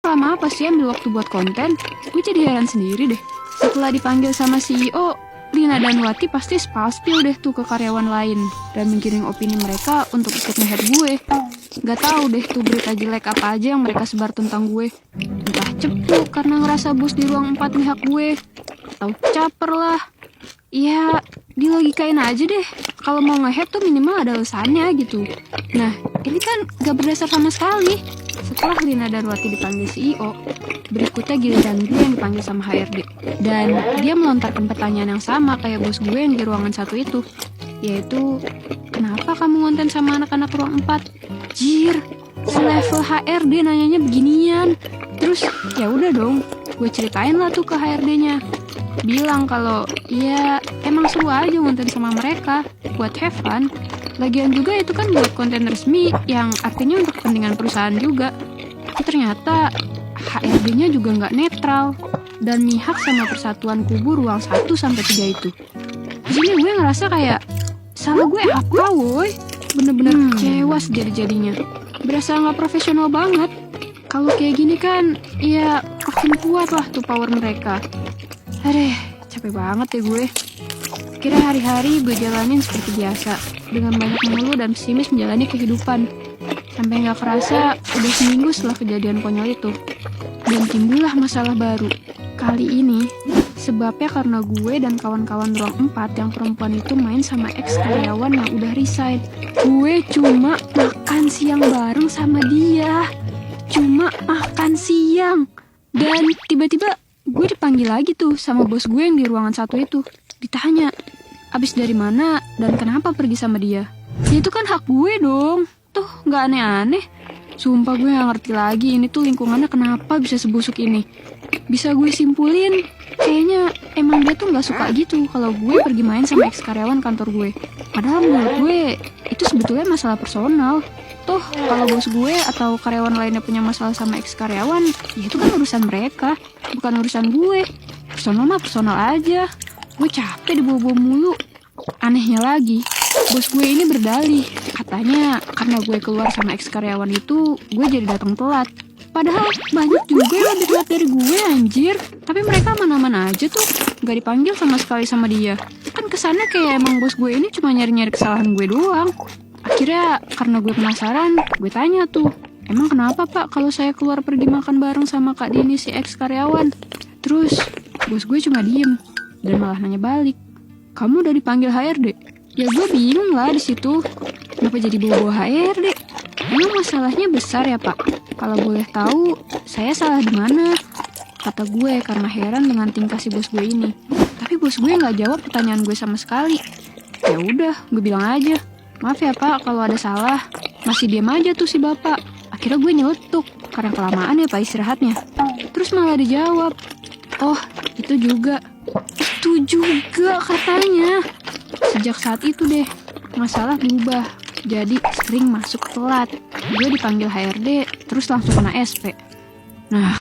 lama apa sih ambil waktu buat konten? Gue jadi heran sendiri deh. Setelah dipanggil sama CEO, Lina dan Wati pasti spil deh tuh ke karyawan lain dan menggiring opini mereka untuk ikut nge-head gue. Gak tahu deh tuh berita jelek apa aja yang mereka sebar tentang gue. Entah cepu karena ngerasa bos di ruang 4 mihak gue, atau caper lah. Ya, dilogikain aja deh. Kalau mau nge-head tuh minimal ada alasannya gitu. Nah, ini kan gak berdasar sama sekali. Setelah Lina dan Wati dipanggil CEO, berikutnya giliran gue yang dipanggil sama HRD. Dan dia melontarkan pertanyaan yang sama kayak bos gue yang di ruangan satu itu, yaitu, kenapa kamu ngonten sama anak-anak ruang 4? Jir, selevel HRD nanyanya beginian. Terus ya udah dong, gue ceritain lah tuh ke HRD-nya. Bilang kalau ya emang seru aja ngonten sama mereka buat have fun. Lagian juga itu kan buat konten resmi yang artinya untuk kepentingan perusahaan juga. Tapi ternyata HRD-nya juga nggak netral dan mihak sama persatuan kubu ruang 1-3 itu. Di sini gue ngerasa kayak salah gue apa woi? Bener-bener kecewa sejadi-jadinya. Berasa nggak profesional banget. Kalau kayak gini kan ya makin kuat lah tuh power mereka. Aduh, capek banget ya gue. Kira hari-hari gue jalanin seperti biasa, dengan banyak mengeluh dan pesimis menjalani kehidupan. Sampai gak kerasa, udah seminggu setelah kejadian konyol itu. Dan timbullah masalah baru. Kali ini, sebabnya karena gue dan kawan-kawan ruang 4 yang perempuan itu main sama ex-karyawan yang udah resign. Gue cuma makan siang bareng sama dia. Cuma makan siang. Dan tiba-tiba gue dipanggil lagi tuh sama bos gue yang di ruangan satu itu. Ditanya, abis dari mana dan kenapa pergi sama dia? Ya itu kan hak gue dong. Tuh gak aneh-aneh. Sumpah gue gak ngerti lagi ini tuh lingkungannya kenapa bisa sebusuk ini. Bisa gue simpulin, kayaknya emang dia tuh gak suka gitu kalau gue pergi main sama ex-karyawan kantor gue. Padahal menurut gue itu sebetulnya masalah personal. Tuh kalau bos gue atau karyawan lainnya punya masalah sama ex-karyawan, ya itu kan urusan mereka, bukan urusan gue. Personal mah personal aja. Gue capek dibawa-bawa mulu. Anehnya lagi, bos gue ini berdalih. Katanya karena gue keluar sama ex-karyawan itu, gue jadi datang telat. Padahal banyak juga yang lebih telat dari gue anjir. Tapi mereka aman-aman aja tuh, gak dipanggil sama sekali sama dia. Kan kesannya kayak emang bos gue ini cuma nyari-nyari kesalahan gue doang. Akhirnya karena gue penasaran, gue tanya tuh, emang kenapa pak kalau saya keluar pergi makan bareng sama Kak Dini si ex-karyawan? Terus bos gue cuma diem dan malah nanya balik, kamu udah dipanggil HRD? Ya gue bingung lah di situ. Kenapa jadi bawa-bawa HRD? Emang masalahnya besar ya pak? Kalau boleh tahu, saya salah di mana? Kata gue karena heran dengan tingkah si bos gue ini. Tapi bos gue nggak jawab pertanyaan gue sama sekali. Ya udah, gue bilang aja, maaf ya pak kalau ada salah. Masih diam aja tuh si bapak. Akhirnya gue nyeletuk karena kelamaan ya pak istirahatnya. Terus malah dijawab, oh itu juga katanya. Sejak saat itu deh, masalah berubah. Jadi sering masuk telat. Gue dipanggil HRD, terus langsung kena SP. Nah,